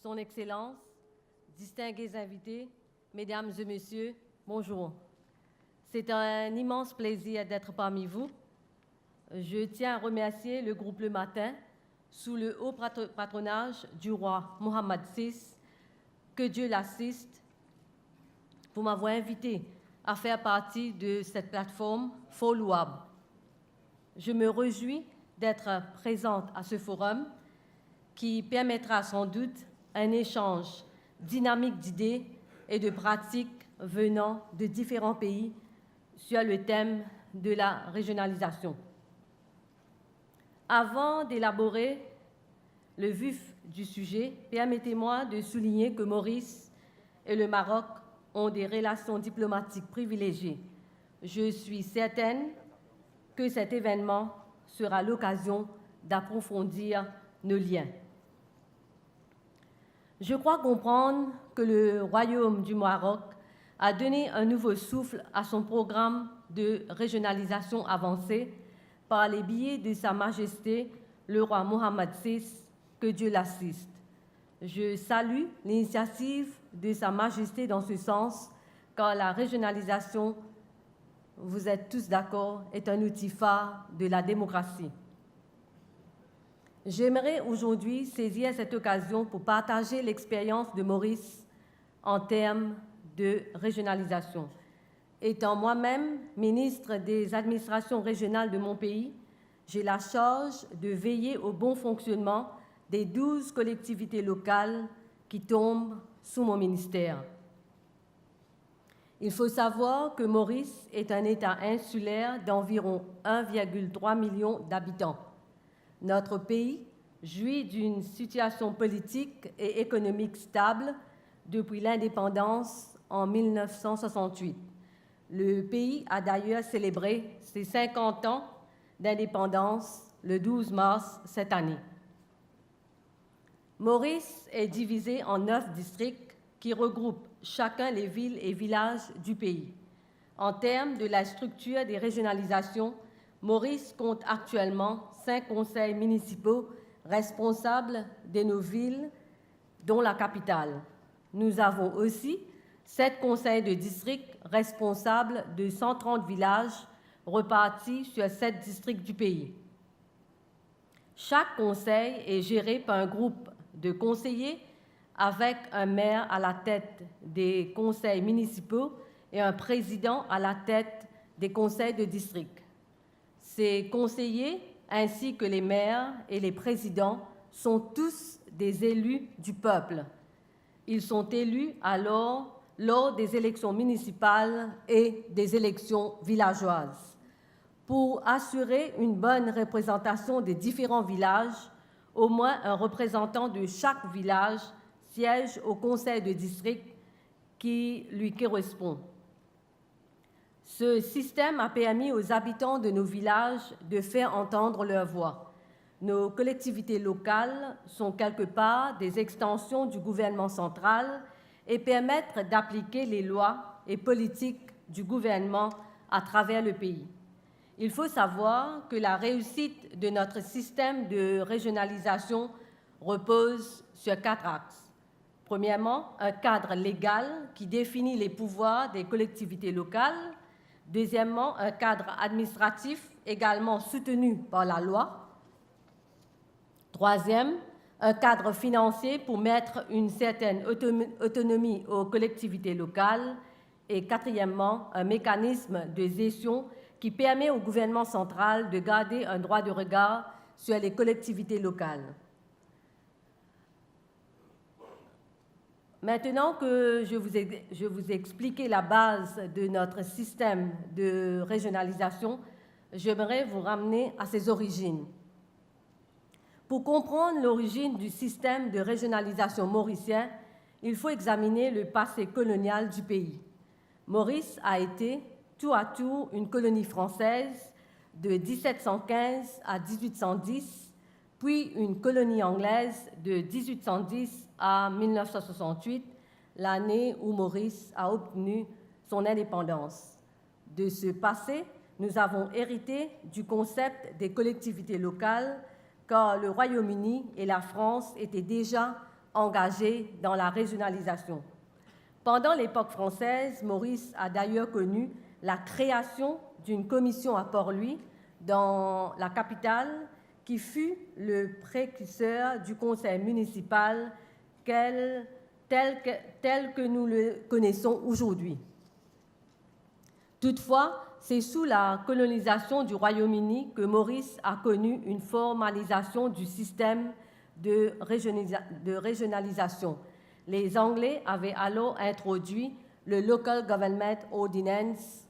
Son Excellence, distingués invités, Mesdames et Messieurs, bonjour. C'est un immense plaisir d'être parmi vous. Je tiens à remercier le groupe Le Matin, sous le haut patronage du roi Mohammed VI, que Dieu l'assiste, pour m'avoir invité à faire partie de cette plateforme FOLWAB. Je me réjouis d'être présente à ce forum qui permettra sans doute un échange dynamique d'idées et de pratiques venant de différents pays sur le thème de la régionalisation. Avant d'élaborer le vif du sujet, permettez-moi de souligner que Maurice et le Maroc ont des relations diplomatiques privilégiées. Je suis certaine que cet événement sera l'occasion d'approfondir nos liens. Je crois comprendre que le Royaume du Maroc a donné un nouveau souffle à son programme de régionalisation avancée par les billets de Sa Majesté le roi Mohammed VI, que Dieu l'assiste. Je salue l'initiative de Sa Majesté dans ce sens, car la régionalisation, vous êtes tous d'accord, est un outil phare de la démocratie. J'aimerais aujourd'hui saisir cette occasion pour partager l'expérience de Maurice en termes de régionalisation. Étant moi-même ministre des administrations régionales de mon pays, j'ai la charge de veiller au bon fonctionnement des 12 collectivités locales qui tombent sous mon ministère. Il faut savoir que Maurice est un État insulaire d'environ 1,3 million d'habitants. Notre pays jouit d'une situation politique et économique stable depuis l'indépendance en 1968. Le pays a d'ailleurs célébré ses 50 ans d'indépendance le 12 mars cette année. Maurice est divisé en 9 districts qui regroupent chacun les villes et villages du pays. En termes de la structure des régionalisations, Maurice compte actuellement 5 conseils municipaux responsables de nos villes, dont la capitale. Nous avons aussi 7 conseils de district responsables de 130 villages repartis sur 7 districts du pays. Chaque conseil est géré par un groupe de conseillers avec un maire à la tête des conseils municipaux et un président à la tête des conseils de district. Ces conseillers, ainsi que les maires et les présidents, sont tous des élus du peuple. Ils sont élus alors lors des élections municipales et des élections villageoises. Pour assurer une bonne représentation des différents villages, au moins un représentant de chaque village siège au conseil de district qui lui correspond. Ce système a permis aux habitants de nos villages de faire entendre leur voix. Nos collectivités locales sont quelque part des extensions du gouvernement central et permettent d'appliquer les lois et politiques du gouvernement à travers le pays. Il faut savoir que la réussite de notre système de régionalisation repose sur 4 axes. Premièrement, un cadre légal qui définit les pouvoirs des collectivités locales. Deuxièmement, un cadre administratif également soutenu par la loi. Troisième, un cadre financier pour mettre une certaine autonomie aux collectivités locales. Et quatrièmement, un mécanisme de gestion qui permet au gouvernement central de garder un droit de regard sur les collectivités locales. Maintenant que je vous ai expliqué la base de notre système de régionalisation, j'aimerais vous ramener à ses origines. Pour comprendre l'origine du système de régionalisation mauricien, il faut examiner le passé colonial du pays. Maurice a été tour à tour une colonie française de 1715 à 1810, puis une colonie anglaise de 1810 à 1968, l'année où Maurice a obtenu son indépendance. De ce passé, nous avons hérité du concept des collectivités locales, car le Royaume-Uni et la France étaient déjà engagés dans la régionalisation. Pendant l'époque française, Maurice a d'ailleurs connu la création d'une commission à Port-Louis, dans la capitale, qui fut le précurseur du conseil municipal tel que nous le connaissons aujourd'hui. Toutefois, c'est sous la colonisation du Royaume-Uni que Maurice a connu une formalisation du système de régionalisation. Les Anglais avaient alors introduit le Local Government Ordinance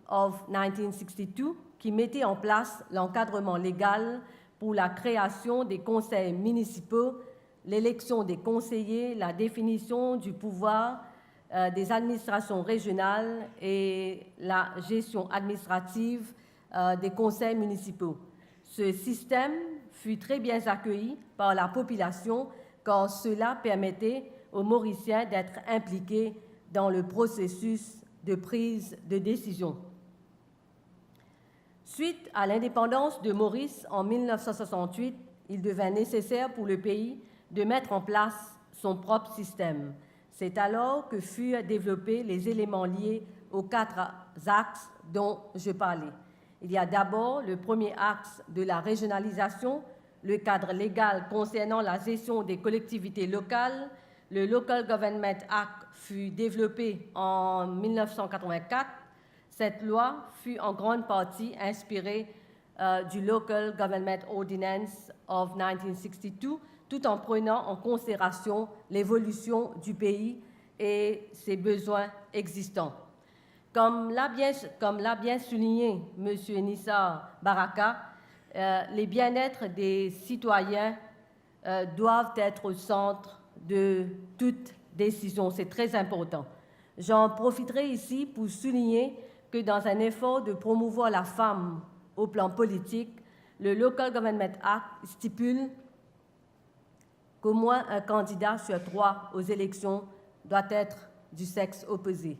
of 1962, qui mettait en place l'encadrement légal pour la création des conseils municipaux, l'élection des conseillers, la définition du pouvoir des administrations régionales et la gestion administrative des conseils municipaux. Ce système fut très bien accueilli par la population car cela permettait aux Mauriciens d'être impliqués dans le processus de prise de décision. Suite à l'indépendance de Maurice en 1968, il devint nécessaire pour le pays de mettre en place son propre système. C'est alors que furent développés les éléments liés aux 4 axes dont je parlais. Il y a d'abord le premier axe de la régionalisation, le cadre légal concernant la gestion des collectivités locales. Le Local Government Act fut développé en 1984. Cette loi fut en grande partie inspirée du Local Government Ordinance of 1962, tout en prenant en considération l'évolution du pays et ses besoins existants. Comme l'a bien souligné M. Nissa Baraka, les bien-être des citoyens doivent être au centre de toute décision. C'est très important. J'en profiterai ici pour souligner que dans un effort de promouvoir la femme au plan politique, le Local Government Act stipule qu'au moins un candidat sur 3 aux élections doit être du sexe opposé.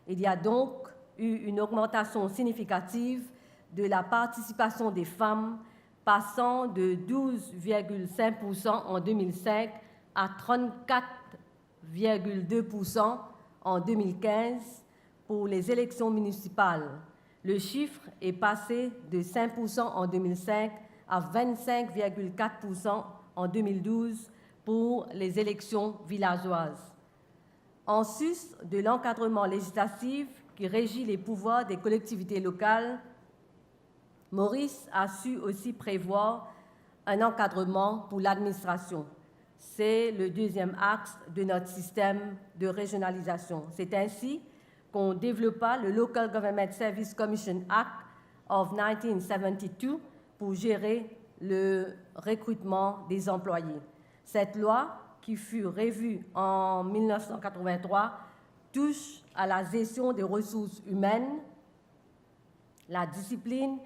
Il y a donc eu une augmentation significative de la participation des femmes, passant de 12,5% en 2005 à 34,2% en 2015 pour les élections municipales. Le chiffre est passé de 5% en 2005 à 25,4% en 2012 pour les élections villageoises. En sus de l'encadrement législatif qui régit les pouvoirs des collectivités locales, Maurice a su aussi prévoir un encadrement pour l'administration. C'est le deuxième axe de notre système de régionalisation. C'est ainsi qu'on développa le Local Government Service Commission Act of 1972 pour gérer le recrutement des employés. Cette loi, qui fut revue en 1983, touche à la gestion des ressources humaines, la discipline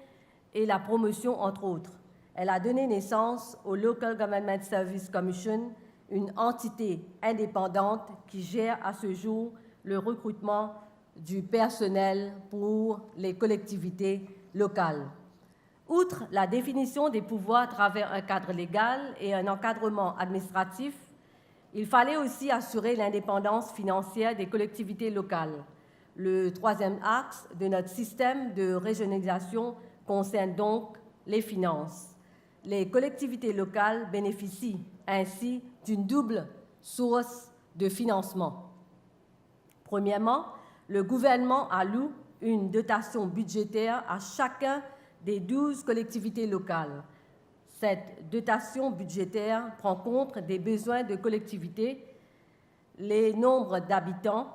et la promotion, entre autres. Elle a donné naissance au Local Government Service Commission, une entité indépendante qui gère à ce jour le recrutement du personnel pour les collectivités locales. Outre la définition des pouvoirs à travers un cadre légal et un encadrement administratif, il fallait aussi assurer l'indépendance financière des collectivités locales. Le troisième axe de notre système de régionalisation concerne donc les finances. Les collectivités locales bénéficient ainsi d'une double source de financement. Premièrement, le gouvernement alloue une dotation budgétaire à chacun des 12 collectivités locales. Cette dotation budgétaire prend compte des besoins de collectivités, les nombres d'habitants,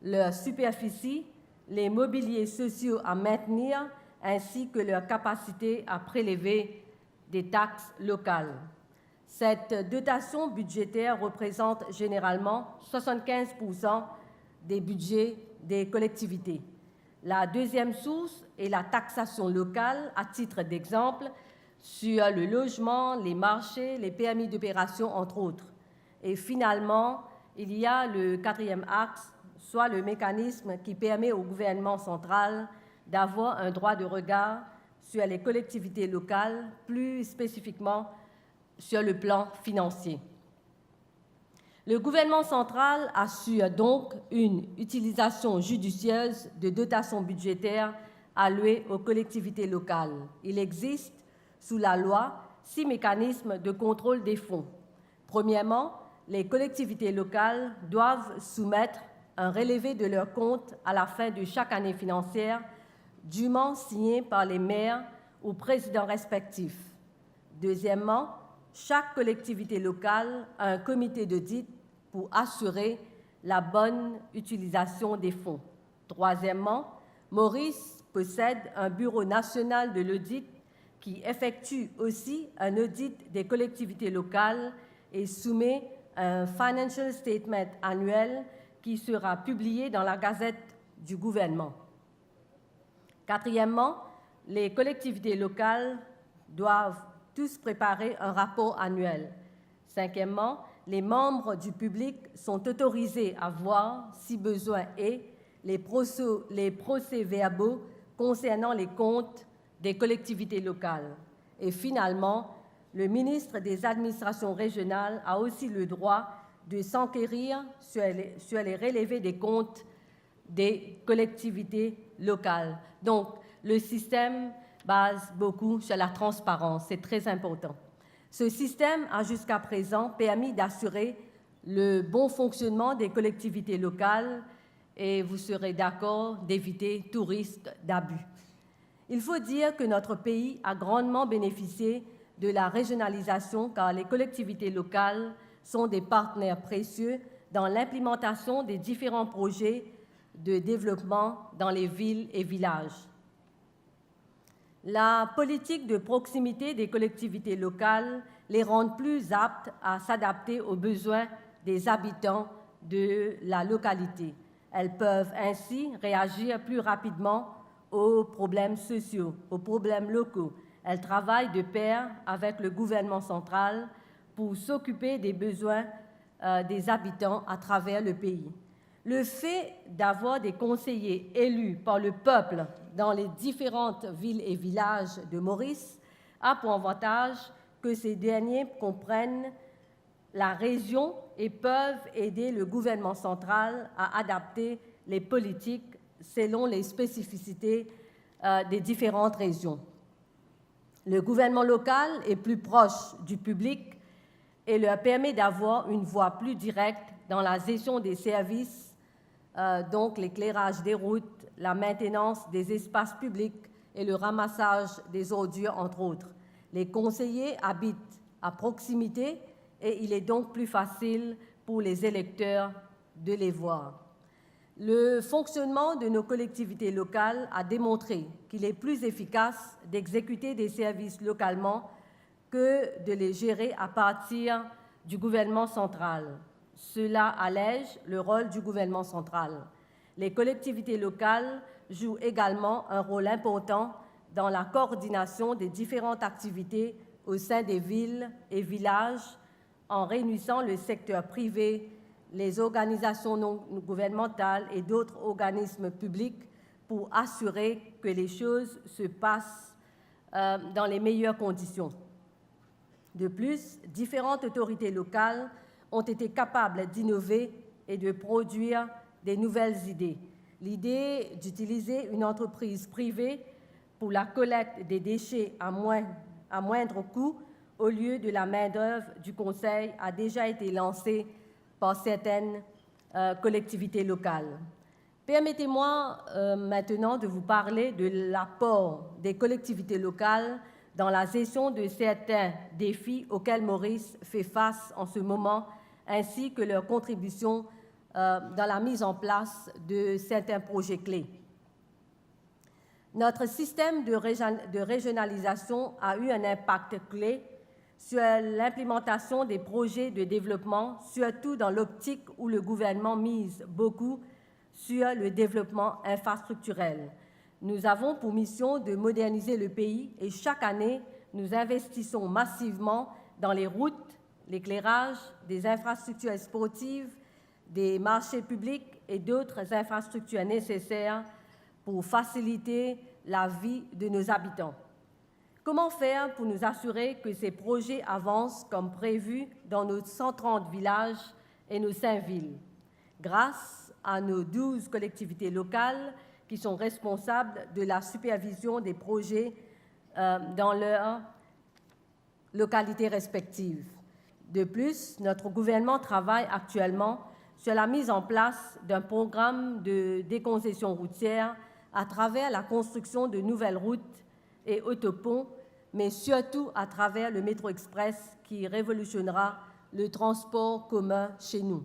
leur superficie, les mobiliers sociaux à maintenir, ainsi que leur capacité à prélever des taxes locales. Cette dotation budgétaire représente généralement 75% des budgets des collectivités. La deuxième source est la taxation locale, à titre d'exemple, sur le logement, les marchés, les permis d'opération, entre autres. Et finalement, il y a le quatrième axe, soit le mécanisme qui permet au gouvernement central d'avoir un droit de regard sur les collectivités locales, plus spécifiquement sur le plan financier. Le gouvernement central assure donc une utilisation judicieuse de dotations budgétaires allouées aux collectivités locales. Il existe, sous la loi, 6 mécanismes de contrôle des fonds. Premièrement, les collectivités locales doivent soumettre un relevé de leurs comptes à la fin de chaque année financière, dûment signé par les maires ou présidents respectifs. Deuxièmement, chaque collectivité locale a un comité d'audit pour assurer la bonne utilisation des fonds. Troisièmement, Maurice possède un bureau national de l'audit qui effectue aussi un audit des collectivités locales et soumet un financial statement annuel qui sera publié dans la Gazette du gouvernement. Quatrièmement, les collectivités locales doivent tous préparer un rapport annuel. Cinquièmement, les membres du public sont autorisés à voir, si besoin est, les procès-verbaux concernant les comptes des collectivités locales. Et finalement, le ministre des Administrations régionales a aussi le droit de s'enquérir sur les relevés des comptes des collectivités locales. Donc, le système base beaucoup sur la transparence, c'est très important. Ce système a jusqu'à présent permis d'assurer le bon fonctionnement des collectivités locales et vous serez d'accord d'éviter tout risque d'abus. Il faut dire que notre pays a grandement bénéficié de la régionalisation car les collectivités locales sont des partenaires précieux dans l'implémentation des différents projets de développement dans les villes et villages. La politique de proximité des collectivités locales les rend plus aptes à s'adapter aux besoins des habitants de la localité. Elles peuvent ainsi réagir plus rapidement aux problèmes sociaux, aux problèmes locaux. Elles travaillent de pair avec le gouvernement central pour s'occuper des besoins des habitants à travers le pays. Le fait d'avoir des conseillers élus par le peuple dans les différentes villes et villages de Maurice a pour avantage que ces derniers comprennent la région et peuvent aider le gouvernement central à adapter les politiques selon les spécificités des différentes régions. Le gouvernement local est plus proche du public et leur permet d'avoir une voix plus directe dans la gestion des services, donc l'éclairage des routes, la maintenance des espaces publics et le ramassage des ordures, entre autres. Les conseillers habitent à proximité et il est donc plus facile pour les électeurs de les voir. Le fonctionnement de nos collectivités locales a démontré qu'il est plus efficace d'exécuter des services localement que de les gérer à partir du gouvernement central. Cela allège le rôle du gouvernement central. Les collectivités locales jouent également un rôle important dans la coordination des différentes activités au sein des villes et villages en réunissant le secteur privé, les organisations non gouvernementales et d'autres organismes publics pour assurer que les choses se passent dans les meilleures conditions. De plus, différentes autorités locales ont été capables d'innover et de produire des nouvelles idées. L'idée d'utiliser une entreprise privée pour la collecte des déchets à moindre coût au lieu de la main-d'œuvre du Conseil a déjà été lancée par certaines collectivités locales. Permettez-moi maintenant de vous parler de l'apport des collectivités locales dans la gestion de certains défis auxquels Maurice fait face en ce moment, ainsi que leur contribution dans la mise en place de certains projets clés. Notre système de régionalisation a eu un impact clé sur l'implémentation des projets de développement, surtout dans l'optique où le gouvernement mise beaucoup sur le développement infrastructurel. Nous avons pour mission de moderniser le pays et chaque année, nous investissons massivement dans les routes, l'éclairage, des infrastructures sportives, des marchés publics et d'autres infrastructures nécessaires pour faciliter la vie de nos habitants. Comment faire pour nous assurer que ces projets avancent comme prévu dans nos 130 villages et nos 5 villes, grâce à nos 12 collectivités locales qui sont responsables de la supervision des projets dans leurs localités respectives. De plus, notre gouvernement travaille actuellement sur la mise en place d'un programme de décongestion routière à travers la construction de nouvelles routes et autoponts, mais surtout à travers le métro express qui révolutionnera le transport commun chez nous.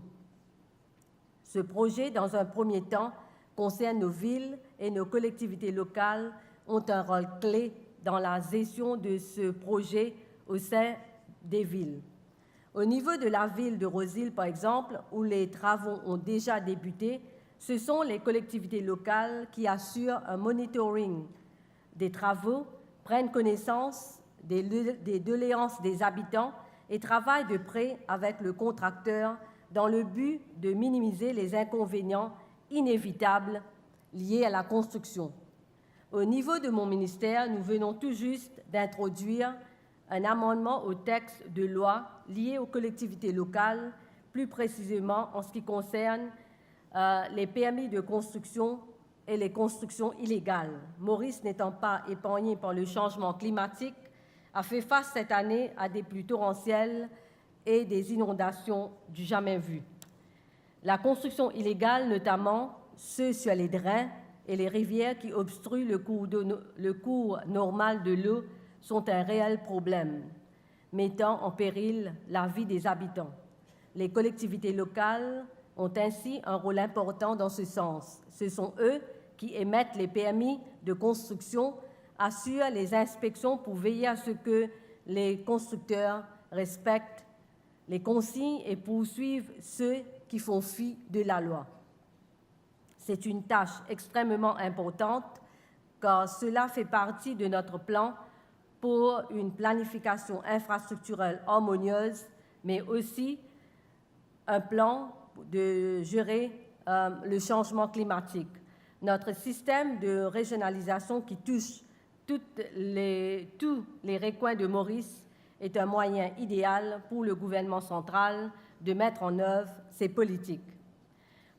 Ce projet, dans un premier temps, concerne nos villes et nos collectivités locales ont un rôle clé dans la gestion de ce projet au sein des villes. Au niveau de la ville de Rose-Île, par exemple, où les travaux ont déjà débuté, ce sont les collectivités locales qui assurent un monitoring des travaux, prennent connaissance des doléances des habitants et travaillent de près avec le contracteur dans le but de minimiser les inconvénients inévitables liés à la construction. Au niveau de mon ministère, nous venons tout juste d'introduire un amendement au texte de loi lié aux collectivités locales, plus précisément en ce qui concerne les permis de construction et les constructions illégales. Maurice, n'étant pas épargné par le changement climatique, a fait face cette année à des pluies torrentielles et des inondations du jamais vu. La construction illégale, notamment ceux sur les drains et les rivières qui obstruent le cours normal de l'eau, sont un réel problème, mettant en péril la vie des habitants. Les collectivités locales ont ainsi un rôle important dans ce sens. Ce sont eux qui émettent les permis de construction, assurent les inspections pour veiller à ce que les constructeurs respectent les consignes et poursuivent ceux qui font fi de la loi. C'est une tâche extrêmement importante car cela fait partie de notre plan pour une planification infrastructurelle harmonieuse, mais aussi un plan de gérer le changement climatique. Notre système de régionalisation qui touche tous les recoins de Maurice est un moyen idéal pour le gouvernement central de mettre en œuvre ces politiques.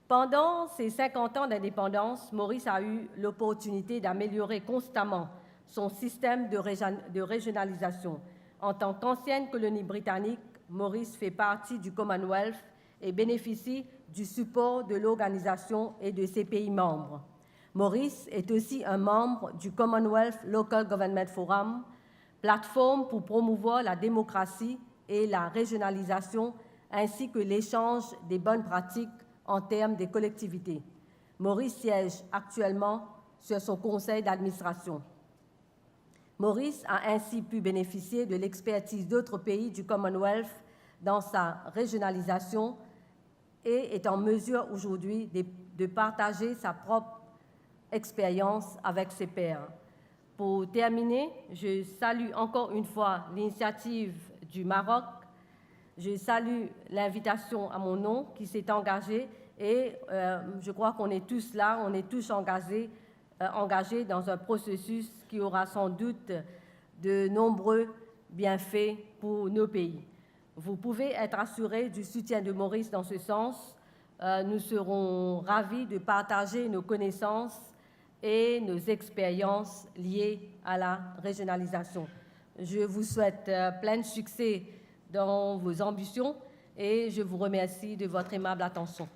Pendant ces 50 ans d'indépendance, Maurice a eu l'opportunité d'améliorer constamment son système de régionalisation. En tant qu'ancienne colonie britannique, Maurice fait partie du Commonwealth et bénéficie du support de l'organisation et de ses pays membres. Maurice est aussi un membre du Commonwealth Local Government Forum, plateforme pour promouvoir la démocratie et la régionalisation, ainsi que l'échange des bonnes pratiques en termes des collectivités. Maurice siège actuellement sur son conseil d'administration. Maurice a ainsi pu bénéficier de l'expertise d'autres pays du Commonwealth dans sa régionalisation et est en mesure aujourd'hui de partager sa propre expérience avec ses pairs. Pour terminer, je salue encore une fois l'initiative du Maroc. Je salue l'invitation à mon nom qui s'est engagée et je crois qu'on est tous là, on est tous engagés dans un processus qui aura sans doute de nombreux bienfaits pour nos pays. Vous pouvez être assurés du soutien de Maurice dans ce sens. Nous serons ravis de partager nos connaissances et nos expériences liées à la régionalisation. Je vous souhaite plein de succès dans vos ambitions et je vous remercie de votre aimable attention.